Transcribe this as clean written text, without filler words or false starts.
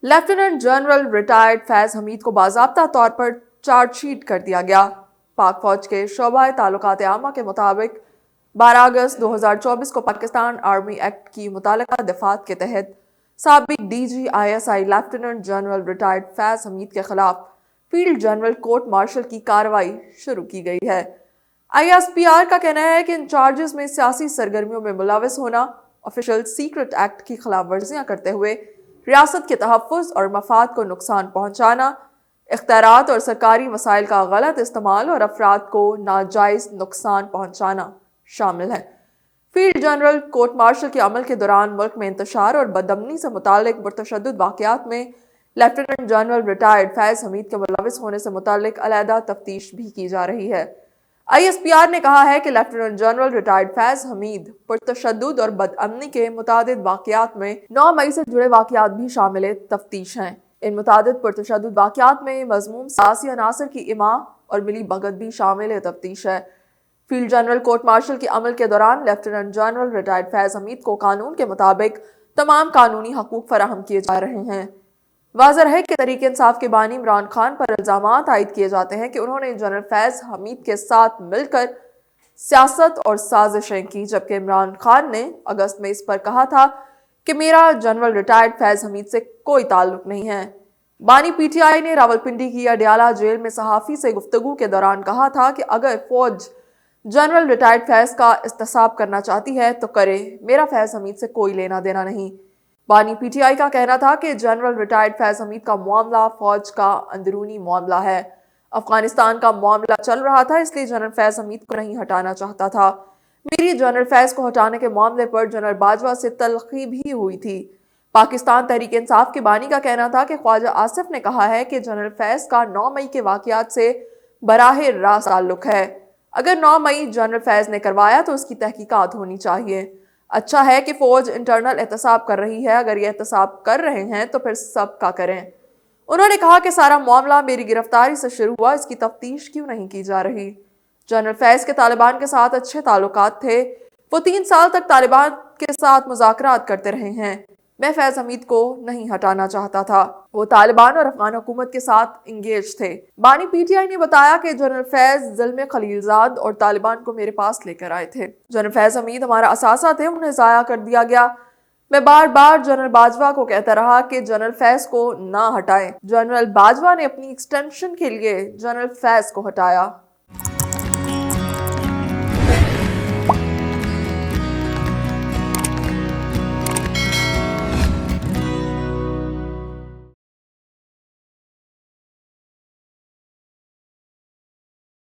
Lieutenant general retired Faiz حمید کو باضابطہ طور پر چارج شیٹ کر دیا گیا۔ پاک فوج کے شعبہ تعلقات عامہ کے مطابق 12 اگست 2024 کو پاکستان آرمی ایکٹ کی متعلقہ دفعات کے تحت سابق D G I S I lieutenant general retired Faiz Hameed کے خلاف فیلڈ جنرل کورٹ مارشل کی کارروائی شروع کی گئی ہے۔ آئی ایس پی آر کا کہنا ہے کہ ان چارجز میں سیاسی سرگرمیوں میں ملوث ہونا، آفیشل سیکرٹ ایکٹ کی خلاف ورزیاں کرتے ہوئے ریاست کے تحفظ اور مفاد کو نقصان پہنچانا، اختیارات اور سرکاری وسائل کا غلط استعمال اور افراد کو ناجائز نقصان پہنچانا شامل ہے۔ Field general court marshal K عمل کے دوران ملک میں انتشار اور بدامنی سے متعلق پرتشدد واقعات میں lieutenant general retired Faiz Hameed کے ملوث ہونے سے متعلق علیحدہ تفتیش بھی کی جا رہی ہے۔ آئی ایس پی آر نے کہا ہے کہ لیفٹیننٹ جنرل ریٹائرڈ فیض حمید پرتشدد اور بدامنی کے متعدد واقعات میں 9 مئی سے جڑے واقعات بھی شامل تفتیش ہیں۔ ان متعدد پرتشدد واقعات میں مذموم سیاسی عناصر کی اماں اور ملی بھگت بھی شامل تفتیش ہے۔ Field general court marshal K عمل کے دوران لیفٹیننٹ جنرل ریٹائرڈ فیض حمید کو قانون کے مطابق تمام قانونی حقوق فراہم کیے جا رہے ہیں۔ واضح ہے کہ تحریک انصاف کے بانی عمران خان پر الزامات عائد کیے جاتے ہیں کہ انہوں نے جنرل فیض حمید کے ساتھ مل کر سیاست اور سازشیں کی، جبکہ عمران خان نے اگست میں اس پر کہا تھا کہ میرا جنرل ریٹائرڈ فیض حمید سے کوئی تعلق نہیں ہے۔ بانی پی ٹی آئی نے راولپنڈی کی اڈیالہ جیل میں صحافی سے گفتگو کے دوران کہا تھا کہ اگر فوج جنرل ریٹائرڈ فیض کا احتساب کرنا چاہتی ہے تو کرے، میرا فیض حمید سے کوئی لینا دینا نہیں۔ بانی پی ٹی آئی کا کہنا تھا کہ جنرل ریٹائرڈ فیض حمید کا معاملہ فوج کا اندرونی معاملہ ہے۔ افغانستان کا معاملہ چل رہا تھا، اس لیے جنرل فیض حمید کو نہیں ہٹانا چاہتا تھا۔ میری جنرل فیض کو ہٹانے کے معاملے پر جنرل باجوہ سے تلخی بھی ہوئی تھی۔ پاکستان تحریک انصاف کے بانی کا کہنا تھا کہ خواجہ آصف نے کہا ہے کہ جنرل فیض کا 9 مئی کے واقعات سے براہ راست تعلق ہے۔ اگر 9 مئی جنرل فیض نے کروایا تو اس کی تحقیقات ہونی چاہیے۔ اچھا ہے کہ فوج انٹرنل احتساب کر رہی ہے، اگر یہ احتساب کر رہے ہیں تو پھر سب کا کریں۔ انہوں نے کہا کہ سارا معاملہ میری گرفتاری سے شروع ہوا، اس کی تفتیش کیوں نہیں کی جا رہی؟ جنرل فیض کے طالبان کے ساتھ اچھے تعلقات تھے، وہ 3 سال تک طالبان کے ساتھ مذاکرات کرتے رہے ہیں۔ میں فیض حمید کو نہیں ہٹانا چاہتا تھا، وہ طالبان اور افغان حکومت کے ساتھ انگیج تھے۔ بانی پی ٹی آئی نے بتایا کہ جنرل فیض ظلم خلیل زاد اور طالبان کو میرے پاس لے کر آئے تھے۔ جنرل فیض حمید ہمارا اثاثہ تھے، انہیں ضائع کر دیا گیا۔ میں بار بار جنرل باجوہ کو کہتا رہا کہ جنرل فیض کو نہ ہٹائیں۔ جنرل باجوہ نے اپنی ایکسٹینشن کے لیے جنرل فیض کو ہٹایا۔